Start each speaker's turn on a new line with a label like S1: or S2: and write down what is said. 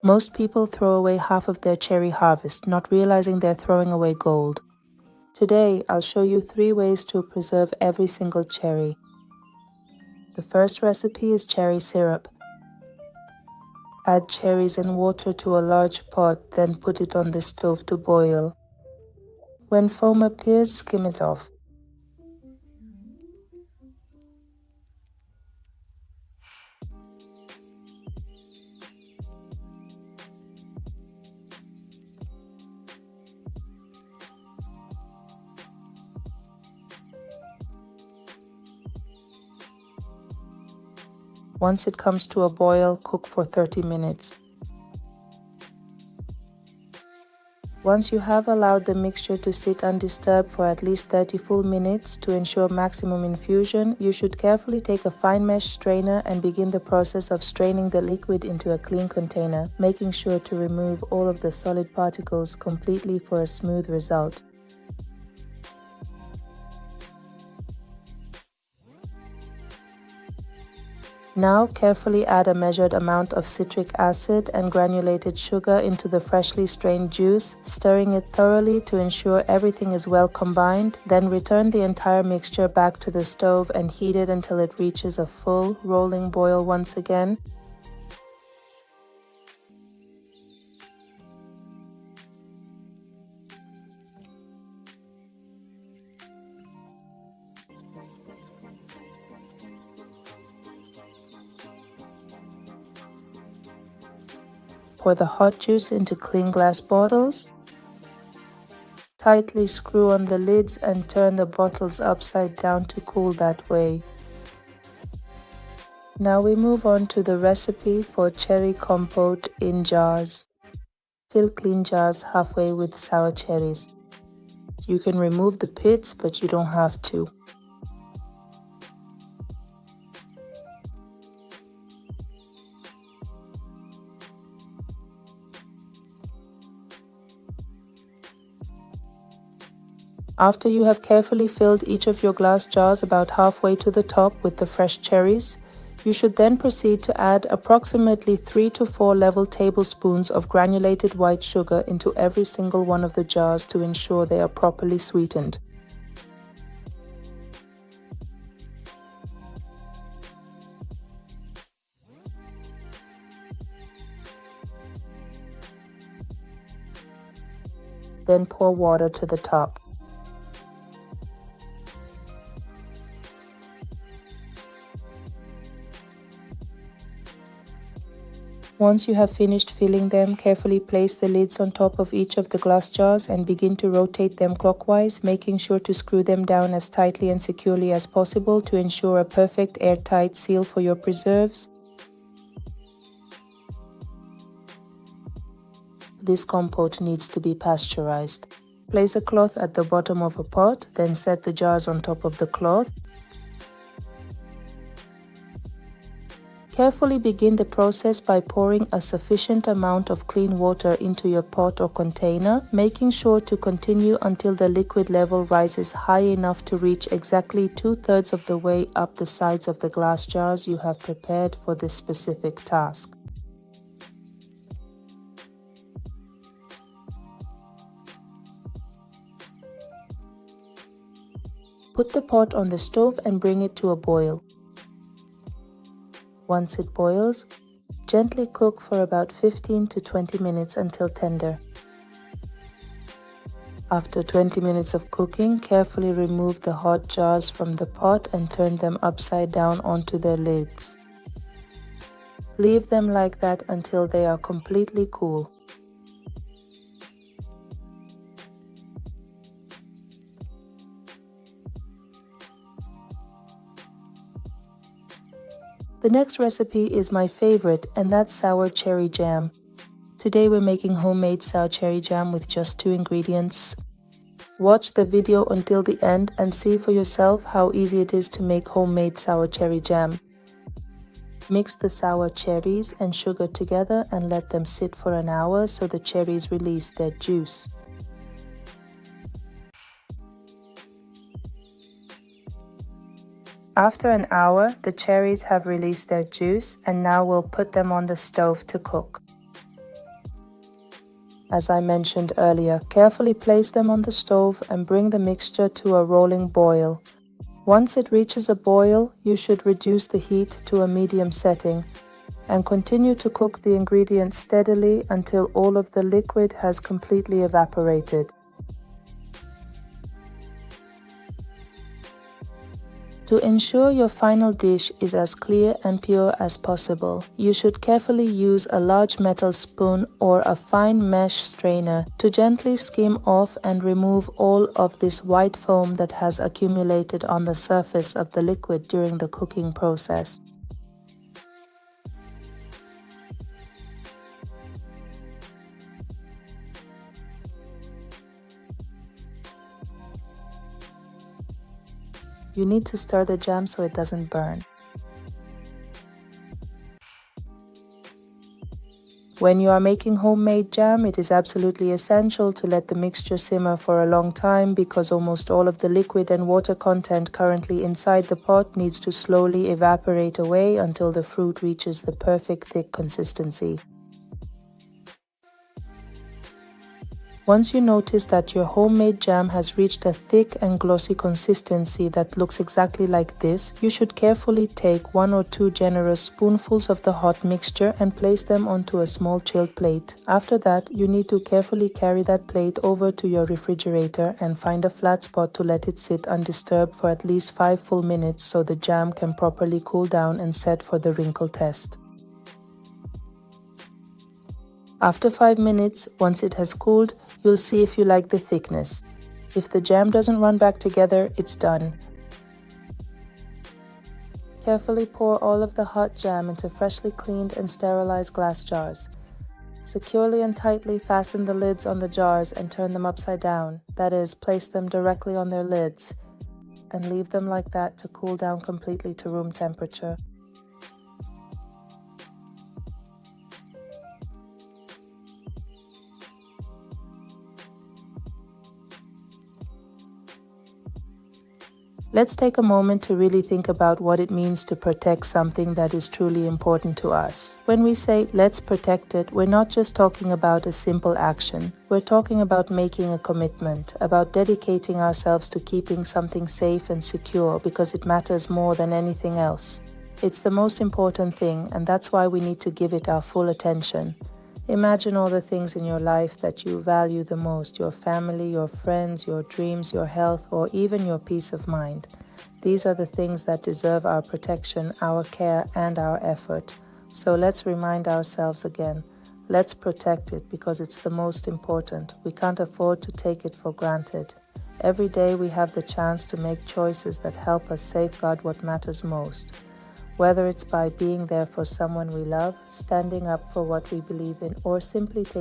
S1: Most people throw away half of their cherry harvest, not realizing they're throwing away gold. Today, I'll show you 3 ways to preserve every single cherry. The first recipe is cherry syrup. Add cherries and water to a large pot, then put it on the stove to boil. When foam appears, skim it off. Once it comes to a boil, cook for 30 minutes. Once you have allowed the mixture to sit undisturbed for at least 30 full minutes to ensure maximum infusion, you should carefully take a fine mesh strainer and begin the process of straining the liquid into a clean container, making sure to remove all of the solid particles completely for a smooth result. Now carefully add a measured amount of citric acid and granulated sugar into the freshly strained juice, stirring it thoroughly to ensure everything is well combined. Then return the entire mixture back to the stove and heat it until it reaches a full, rolling boil once again. Pour the hot juice into clean glass bottles. Tightly screw on the lids and turn the bottles upside down to cool that way. Now we move on to the recipe for cherry compote in jars. Fill clean jars halfway with sour cherries. You can remove the pits, but you don't have to. After you have carefully filled each of your glass jars about halfway to the top with the fresh cherries, you should then proceed to add approximately 3 to 4 level tablespoons of granulated white sugar into every single one of the jars to ensure they are properly sweetened. Then pour water to the top. Once you have finished filling them, carefully place the lids on top of each of the glass jars and begin to rotate them clockwise, making sure to screw them down as tightly and securely as possible to ensure a perfect airtight seal for your preserves. This compote needs to be pasteurized. Place a cloth at the bottom of a pot, then set the jars on top of the cloth. Carefully begin the process by pouring a sufficient amount of clean water into your pot or container, making sure to continue until the liquid level rises high enough to reach exactly 2/3 of the way up the sides of the glass jars you have prepared for this specific task. Put the pot on the stove and bring it to a boil. Once it boils, gently cook for about 15 to 20 minutes until tender. After 20 minutes of cooking, carefully remove the hot jars from the pot and turn them upside down onto their lids. Leave them like that until they are completely cool. The next recipe is my favorite, and that's sour cherry jam. Today we're making homemade sour cherry jam with just 2 ingredients. Watch the video until the end and see for yourself how easy it is to make homemade sour cherry jam. Mix the sour cherries and sugar together and let them sit for an hour so the cherries release their juice. After an hour, the cherries have released their juice, and now we'll put them on the stove to cook. As I mentioned earlier, carefully place them on the stove and bring the mixture to a rolling boil. Once it reaches a boil, you should reduce the heat to a medium setting and continue to cook the ingredients steadily until all of the liquid has completely evaporated. To ensure your final dish is as clear and pure as possible, you should carefully use a large metal spoon or a fine mesh strainer to gently skim off and remove all of this white foam that has accumulated on the surface of the liquid during the cooking process. You need to stir the jam so it doesn't burn. When you are making homemade jam, it is absolutely essential to let the mixture simmer for a long time because almost all of the liquid and water content currently inside the pot needs to slowly evaporate away until the fruit reaches the perfect thick consistency. Once you notice that your homemade jam has reached a thick and glossy consistency that looks exactly like this, you should carefully take 1 or 2 generous spoonfuls of the hot mixture and place them onto a small chilled plate. After that, you need to carefully carry that plate over to your refrigerator and find a flat spot to let it sit undisturbed for at least 5 full minutes so the jam can properly cool down and set for the wrinkle test. After 5 minutes, once it has cooled, you'll see if you like the thickness. If the jam doesn't run back together, it's done. Carefully pour all of the hot jam into freshly cleaned and sterilized glass jars. Securely and tightly fasten the lids on the jars and turn them upside down, that is, place them directly on their lids, and leave them like that to cool down completely to room temperature. Let's take a moment to really think about what it means to protect something that is truly important to us. When we say, let's protect it, we're not just talking about a simple action. We're talking about making a commitment, about dedicating ourselves to keeping something safe and secure because it matters more than anything else. It's the most important thing, and that's why we need to give it our full attention. Imagine all the things in your life that you value the most, your family, your friends, your dreams, your health, or even your peace of mind. These are the things that deserve our protection, our care, and our effort. So let's remind ourselves again, let's protect it because it's the most important. We can't afford to take it for granted. Every day we have the chance to make choices that help us safeguard what matters most. Whether it's by being there for someone we love, standing up for what we believe in, or simply taking